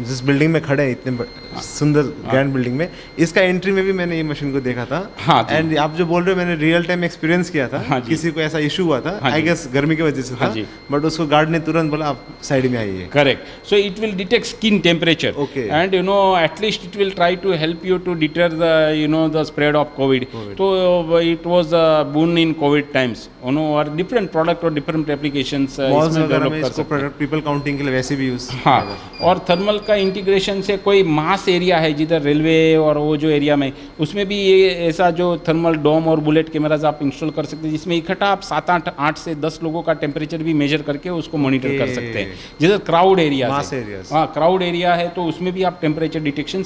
जिस बिल्डिंग में खड़े हैं, इतने सुंदर ग्रैंड बिल्डिंग में, इसका एंट्री में भी मैंने ये मशीन को देखा था. हाँ. एंड आप जो बोल रहे हो, मैंने रियल टाइम एक्सपीरियंस किया था. हाँ, किसी को ऐसा इशू हुआ था, आई गेस गर्मी की वजह से था, बट उसको गार्ड ने तुरंत बोला आप साइड में आइए. Correct. So it will detect skin temperature. Okay. And at least it will try to help you to deter the spread of COVID. So it was a boon in COVID times. और different product और different applications malls इसमें वगैरह develop में कर इसको सकते हैं. People counting के लिए वैसे भी यूज. हाँ. और थर्मल का इंटीग्रेशन से कोई मास एरिया है जिधर रेलवे और वो जो एरिया में, उसमें भी ये ऐसा जो थर्मल डोम और बुलेट कैमराज आप इंस्टॉल कर सकते हैं, जिसमें इकट्ठा आप 7-8 से 10 लोगों का टेम्परेचर भी मेजर करके उसको मॉनिटर कर सकते हैं. जिधर क्राउड एरिया, मास एरियाज, हाँ क्राउड एरिया है, तो उसमें भी आप टेम्परेचर डिटेक्शन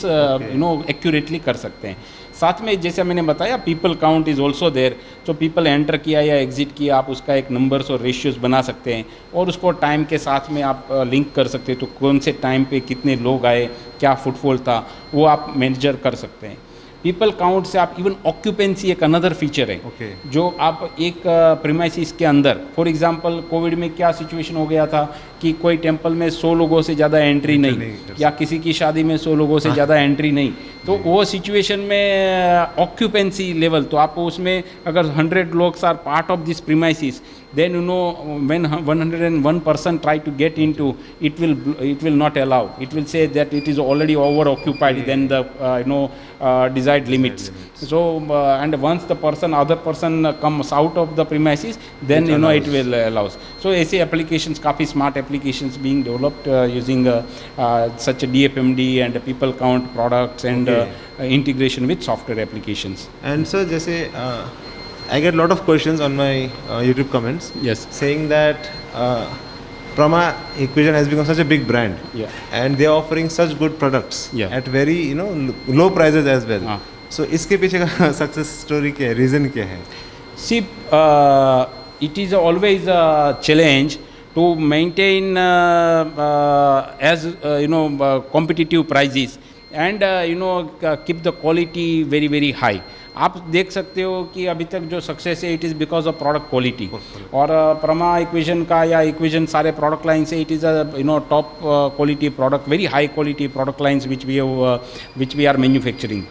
एक्यूरेटली कर सकते हैं. साथ में जैसे मैंने बताया, people count is also there. तो पीपल एंटर किया या एग्जिट किया, आप उसका एक नंबर्स और रेशियोज बना सकते हैं, और उसको टाइम के साथ में आप लिंक कर सकते हैं. तो कौन से टाइम पे कितने लोग आए, क्या फुटफॉल था, वो आप मेजर कर सकते हैं. पीपल काउंट से आप इवन ऑक्यूपेंसी एक अनदर फीचर है. Okay. जो आप एक प्रीमाइसिस के अंदर, फॉर एग्जांपल कोविड में क्या सिचुएशन हो गया था कि कोई टेंपल में 100 लोगों से ज़्यादा एंट्री नहीं, या किसी की शादी में 100 लोगों से ज़्यादा एंट्री नहीं. तो वो सिचुएशन में ऑक्यूपेंसी लेवल, तो आप उसमें अगर 100 लोग are part of this premises, then when 101 person try to get into, it will not allow. It will say that it is already over occupied than the desired limits. So and once the other person comes out of the premises, then you know it will allows. So ऐसे applications, काफ़ी smart applications being developed using such a DFMD and people count products and integration with software applications. And sir, जैसे I get a lot of questions on my YouTube comments. Yes. Saying that Prama Hikvision has become such a big brand. Yeah. And they are offering such good products Yeah. at very low prices as well. हाँ. So इसके पीछे का success story क्या है, reason क्या है? See, it is always a challenge to maintain as competitive prices and keep the quality very very high. आप देख सकते हो कि अभी तक जो सक्सेस है it is because of product quality और प्रमा इक्विजन का या इक्विजन सारे प्रोडक्ट लाइन से it is a top quality product, very high quality product lines which we are manufacturing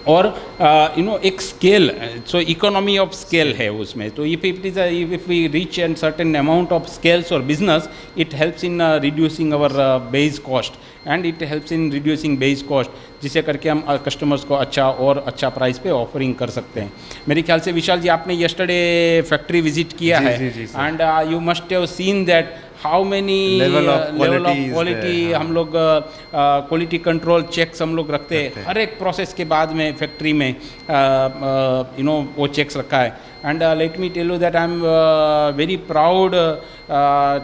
और एक scale, so economy of scale है उसमें. तो if we reach end certain amount of scales और business, it helps in reducing our base cost and it helps in reducing base cost, जिससे करके हम customers को अच्छा प्राइस पे ऑफरिंग कर सकते हैं. मेरे ख्याल से विशाल जी आपने यस्टरडे फैक्ट्री विजिट किया है and you must have seen that how many level of quality हम लोग क्वालिटी कंट्रोल चेक्स हम लोग रखते हैं हर एक प्रोसेस के बाद में फैक्ट्री में वो चेक्स रखा है. And let me tell you that I am very proud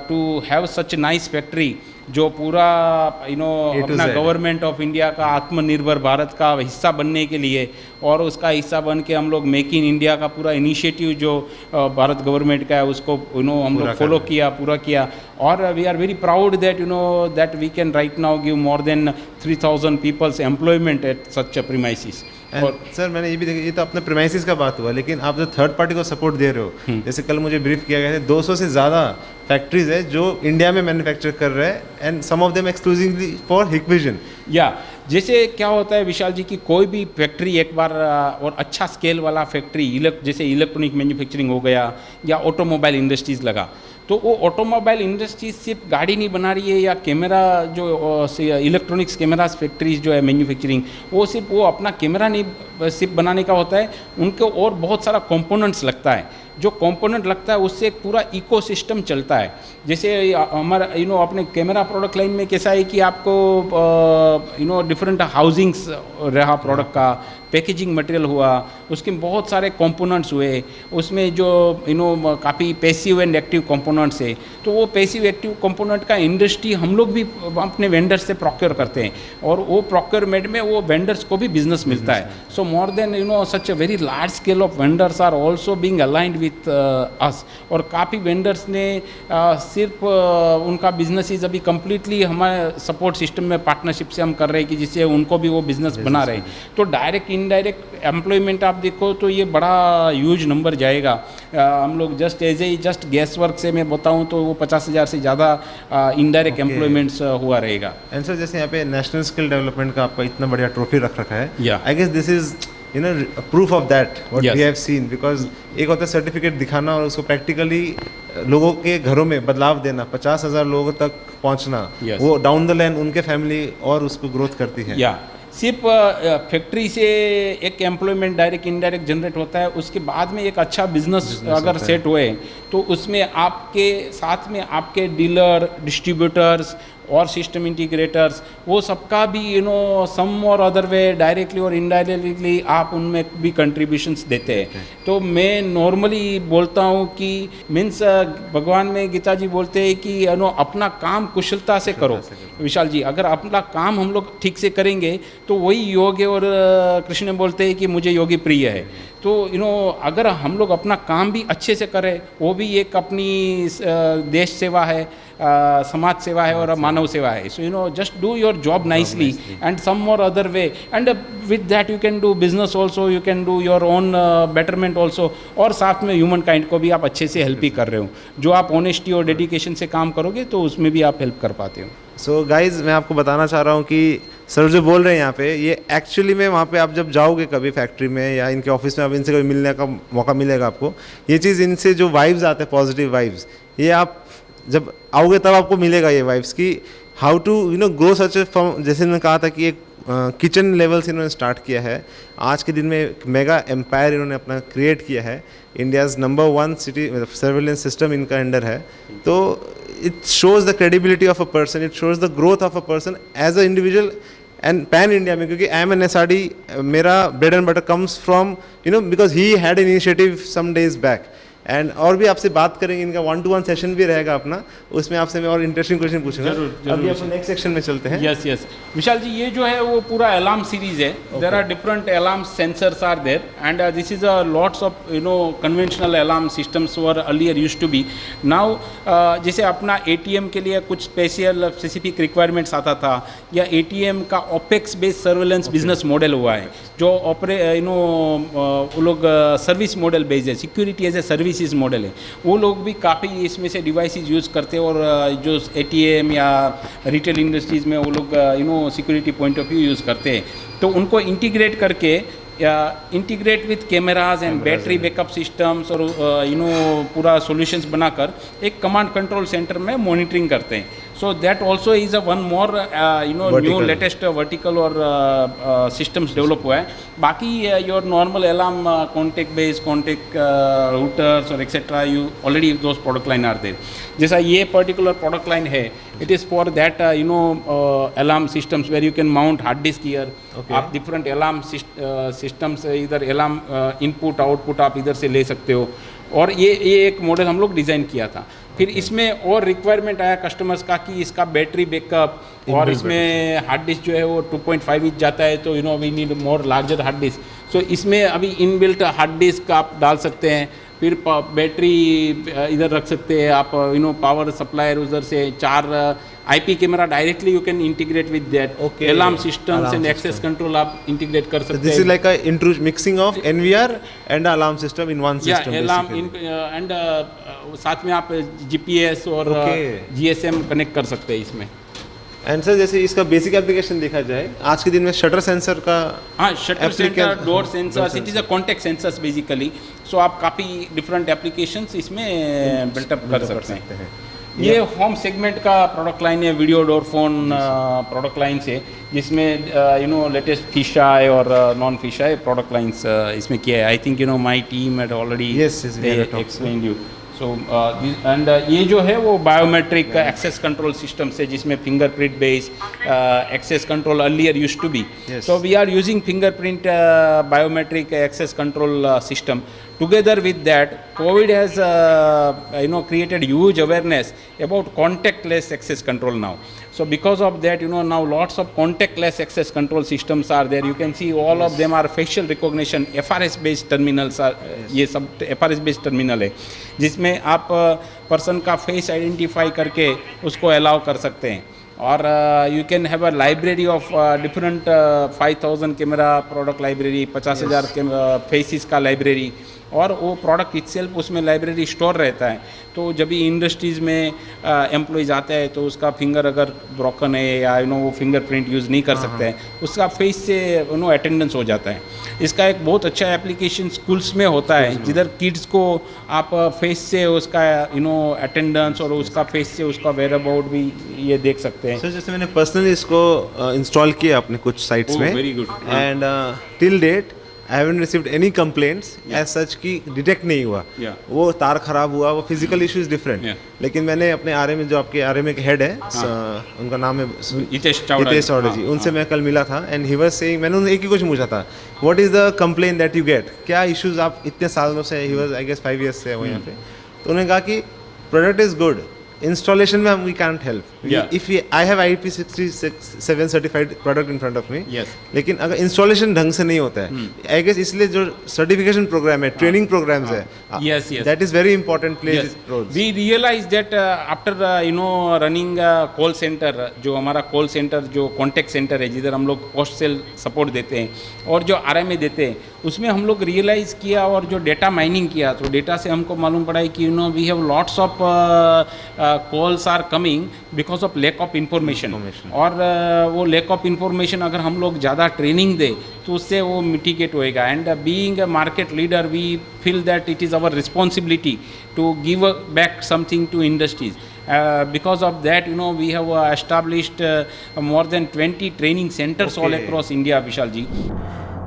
to have such nice factory जो पूरा अपना गवर्नमेंट ऑफ इंडिया का आत्मनिर्भर भारत का हिस्सा बनने के लिए और उसका हिस्सा बन के हम लोग मेक इन इंडिया का पूरा इनिशिएटिव जो भारत गवर्नमेंट का है उसको हम लोग फॉलो किया, पूरा किया. और we are very proud that that we can right now give more than 3,000 peoples employment at such premises. और सर मैंने ये भी देखा, ये तो अपने प्रीमाइसिस का बात हुआ, लेकिन आप जो थर्ड पार्टी को सपोर्ट दे रहे हो, जैसे कल मुझे ब्रीफ किया गया है 200 से ज़्यादा फैक्ट्रीज है जो इंडिया में मैन्युफैक्चर कर रहे हैं and some of them exclusively for Hikvision. या जैसे क्या होता है विशाल जी कि कोई भी फैक्ट्री एक बार और अच्छा स्केल वाला फैक्ट्री जैसे इलेक्ट्रॉनिक मैन्युफैक्चरिंग हो गया या ऑटोमोबाइल इंडस्ट्रीज़ लगा, तो वो ऑटोमोबाइल इंडस्ट्रीज सिर्फ गाड़ी नहीं बना रही है या कैमरा जो इलेक्ट्रॉनिक्स कैमरास फैक्ट्रीज जो है मैन्युफैक्चरिंग, वो सिर्फ वो अपना कैमरा नहीं सिर्फ बनाने का होता है, उनको और बहुत सारा कंपोनेंट्स लगता है. जो कंपोनेंट लगता है उससे एक पूरा इकोसिस्टम चलता है. जैसे हमारा अपने कैमरा प्रोडक्ट लाइन में कैसा है कि आपको डिफरेंट हाउसिंग्स रहा प्रोडक्ट का, पैकेजिंग मटेरियल हुआ, उसके बहुत सारे कंपोनेंट्स हुए, उसमें जो काफ़ी पैसिव एंड एक्टिव कंपोनेंट्स है. तो वो पैसिव एक्टिव कंपोनेंट का इंडस्ट्री हम लोग भी अपने वेंडर्स से प्रोक्योर करते हैं और वो प्रोक्योरमेंट में वो वेंडर्स को भी बिजनेस मिलता है. So more than such a very large scale of vendors are also being aligned with us. और काफ़ी वेंडर्स ने सिर्फ उनका बिजनेस अभी कम्प्लीटली हमारे सपोर्ट सिस्टम में पार्टनरशिप से हम कर रहे हैं कि जिससे उनको भी वो बिजनेस बना रहे हैं. तो डायरेक्ट इनडायरेक्ट एम्प्लॉयमेंट आप देखो तो ये बड़ा ह्यूज नंबर जाएगा. हम लोग जस्ट गैस वर्क से मैं बताऊं तो वो 50,000 से ज़्यादा इनडायरेक्ट एम्प्लॉयमेंट्स हुआ रहेगा. एंड सर जैसे यहाँ पे नेशनल स्किल डेवलपमेंट का आपका इतना बढ़िया ट्रॉफी रख रखा है, Yeah. I guess this is proof of that what Yes. We have seen. Because एक होता है सर्टिफिकेट दिखाना और उसको प्रैक्टिकली लोगों के घरों में बदलाव देना, 50,000 लोगों तक पहुँचना, Yes. वो डाउन द लाइन उनके फैमिली और उसको ग्रोथ करती है. या सिर्फ फैक्ट्री से एक एम्प्लॉयमेंट डायरेक्ट इनडायरेक्ट जनरेट होता है, उसके बाद में एक अच्छा बिजनेस अगर सेट हुए तो उसमें आपके साथ में आपके डीलर, डिस्ट्रीब्यूटर्स और सिस्टम इंटीग्रेटर्स, वो सबका भी सम और अदर वे डायरेक्टली और इनडायरेक्टली आप उनमें भी कंट्रीब्यूशंस देते हैं. तो मैं नॉर्मली बोलता हूँ कि मीन्स भगवान में गीता जी बोलते हैं कि अपना काम कुशलता से करो. विशाल जी, अगर अपना काम हम लोग ठीक से करेंगे तो वही योग है. और कृष्ण बोलते हैं कि मुझे योगी प्रिय है. तो अगर हम लोग अपना काम भी अच्छे से करें, वो भी एक अपनी देश सेवा है, समाज सेवा है और मानव सेवा है. So just do your job nicely and some और other way and with that you can do business also, you can do your own betterment also. और साथ में ह्यूमन काइंड को भी आप अच्छे से हेल्प ही कर रहे हो. जो आप ऑनेस्टी और डेडिकेशन से काम करोगे तो उसमें भी आप हेल्प कर पाते हो. सो गाइज मैं आपको बताना चाह रहा हूँ कि सर जो बोल रहे हैं यहाँ पे, ये एक्चुअली में वहाँ पे आप जब जाओगे कभी फैक्ट्री में या इनके ऑफिस में, अब इनसे कभी मिलने का मौका मिलेगा आपको, ये चीज़ इनसे जो वाइब्स आते हैं, पॉजिटिव वाइब्स, ये आप जब आओगे तब आपको मिलेगा ये वाइब्स कि how to grow such a firm. जैसे मैंने कहा था कि एक किचन लेवल से इन्होंने स्टार्ट किया है, आज के दिन में एक मेगा एम्पायर इन्होंने अपना क्रिएट किया है। India's number 1 city surveillance system इनका अंडर है। तो it shows the credibility of a person, it shows the growth of a person as a individual and pan India में, क्योंकि आई एम एन एसआरडी, मेरा bread and butter comes from because he had initiative some days back. And और भी आपसे बात करेंगे, इनका 1-to-1 session भी रहेगा अपना, उसमें आपसे मैं और इंटरेस्टिंग क्वेश्चन पूछूंगा। अभी अपन नेक्स्ट सेक्शन में चलते हैं। यस यस विशाल जी, ये जो है वो पूरा अलार्म सीरीज है। There are different alarm sensors are there and this is a lots of conventional alarm systems were earlier used to be. Now जैसे अपना एटीएम के लिए कुछ स्पेसिफिक रिक्वायरमेंट्स आता था, या एटीएम का opex based surveillance business model हुआ है, जो वो लोग सर्विस मॉडल बेस्ड है, security as a services model है। वो लोग भी काफ़ी इसमें से डिवाइसेस यूज़ करते हैं, और जो एटीएम या रिटेल इंडस्ट्रीज़ में वो लोग security point of view use करते हैं। तो उनको इंटीग्रेट करके integrate with cameras and battery backup systems और पूरा सॉल्यूशंस बनाकर एक कमांड कंट्रोल सेंटर में मॉनिटरिंग करते हैं। So that also is a one more new latest vertical और सिस्टम्स डेवलप हुआ है। बाकी your normal alarm contact based contact routers और etcetera, you already those product line are there. जैसा ये पर्टिकुलर प्रोडक्ट लाइन है, it is for that alarm systems where you can mount hard disk here. आप different alarm systems, इधर alarm input output आप इधर से ले सकते हो। और ये एक मॉडल हम लोग डिज़ाइन किया था। फिर इसमें और रिक्वायरमेंट आया कस्टमर्स का कि इसका बैटरी बैकअप, और इसमें हार्ड डिस्क जो है वो 2.5 इंच जाता है, तो we need more larger hard disk. So इसमें अभी इनबिल्ट हार्ड डिस्क आप डाल सकते हैं, फिर बैटरी इधर रख सकते हैं आप, पावर सप्लायर उधर से 4 IP camera directly you can integrate with that. Alarm systems and access control आप इंटीग्रेट कर सकते हैं। This is like a mixing of NVR and alarm system in one system. Alarm and साथ में आप GPS और GSM कनेक्ट कर सकते हैं इसमें। एंड सर, जैसे इसका बेसिक एप्लीकेशन देखा जाए आज के दिन में शटर सेंसर का, हाँ, shutter sensor, door sensor, it is a contact sensors basically. So आप काफ़ी डिफरेंट एप्लीकेशंस इसमें बिल्टअप कर सकते हैं। ये होम सेगमेंट का प्रोडक्ट लाइन है, video door phone product line से, जिसमें लेटेस्ट फिश आई और non fish I product lines इसमें किया है। I think my team had already explained you. So and ये जो है वो बायोमेट्रिक एक्सेस कंट्रोल सिस्टम से, जिसमें fingerprint based access control earlier used to be. So we are using fingerprint biometric access control system. Together with that, COVID has created huge awareness about contactless access control now. So because of that, now lots of contactless access control systems are there. You can see all of them are facial recognition, FRS based terminals are, ये सब FRS based terminal है, जिसमें आप person का face identify करके उसको allow कर सकते हैं। और you can have a library of different 5000 camera product library, 50,000 faces का लाइब्रेरी, और वो प्रोडक्ट इटसेल्फ उसमें लाइब्रेरी स्टोर रहता है। तो जब भी इंडस्ट्रीज़ में एम्प्लॉयज़ आते हैं तो उसका फिंगर अगर ब्रोकन है या वो फिंगरप्रिंट यूज़ नहीं कर सकते हैं, उसका फेस से अटेंडेंस हो जाता है। इसका एक बहुत अच्छा एप्लीकेशन स्कूल्स में होता है, जिधर किड्स को आप फेस से उसका अटेंडेंस और उसका फेस से उसका वेयर अबाउट भी ये देख सकते हैं। सर, जैसे मैंने पर्सनली इसको इंस्टॉल किया अपने कुछ साइट्स में, very good, and till date I haven't received any complaints as such की डिटेक्ट नहीं हुआ। वो तार खराब हुआ, वो फिजिकल इशू इज डिफरेंट। लेकिन मैंने अपने आरए में, जो आपके आरए में एक हेड है, उनका नाम है हितेश चावड़ा जी, उनसे मैं कल मिला था, एंड ही वाज सेइंग, मैंने उन्हें एक ही कुछ पूछा था, what is the complaint that you get, क्या इश्यूज आप इतने सालों से, he was I guess 5 years से वो यहाँ पे, तो उन्होंने कहा कि प्रोडक्ट इज गुड, इंस्टॉलेशन में हम we can't help. If I have IP67 certified product in front of me, लेकिन अगर इंस्टॉलेशन ढंग से नहीं होता है, आई गेस इसलिए जो सर्टिफिकेशन प्रोग्राम है, ट्रेनिंग प्रोग्राम्स है, that is very important plays role. We realise that after running call centre, जो हमारा कॉल सेंटर जो कॉन्टैक्ट सेंटर है, जिधर हम लोग पोस्ट सेल सपोर्ट देते हैं और जो RMA देते हैं, उसमें हम लोग रियलाइज़ किया और जो डेटा माइनिंग किया, तो डेटा से हमको मालूम पड़ा है कि we have lots of calls are coming because of lack of information. और वो लैक ऑफ इंफॉर्मेशन अगर हम लोग ज़्यादा ट्रेनिंग दे तो उससे वो मिटिगेट होएगा। And being a market leader, we feel that it is our responsibility to give back something to industries. Because of that, you know, we have established more than 20 training centers all Okay. across India, Vishal ji.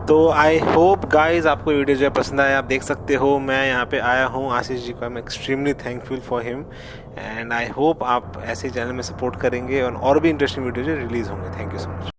तो I hope guys आपको video जो है पसंद आया। आप देख सकते हो मैं यहाँ पे आया हूँ आशीष जी को, I am extremely thankful for him and I hope आप ऐसे चैनल में सपोर्ट करेंगे और भी इंटरेस्टिंग वीडियो जो रिलीज़ होंगे। Thank you so much.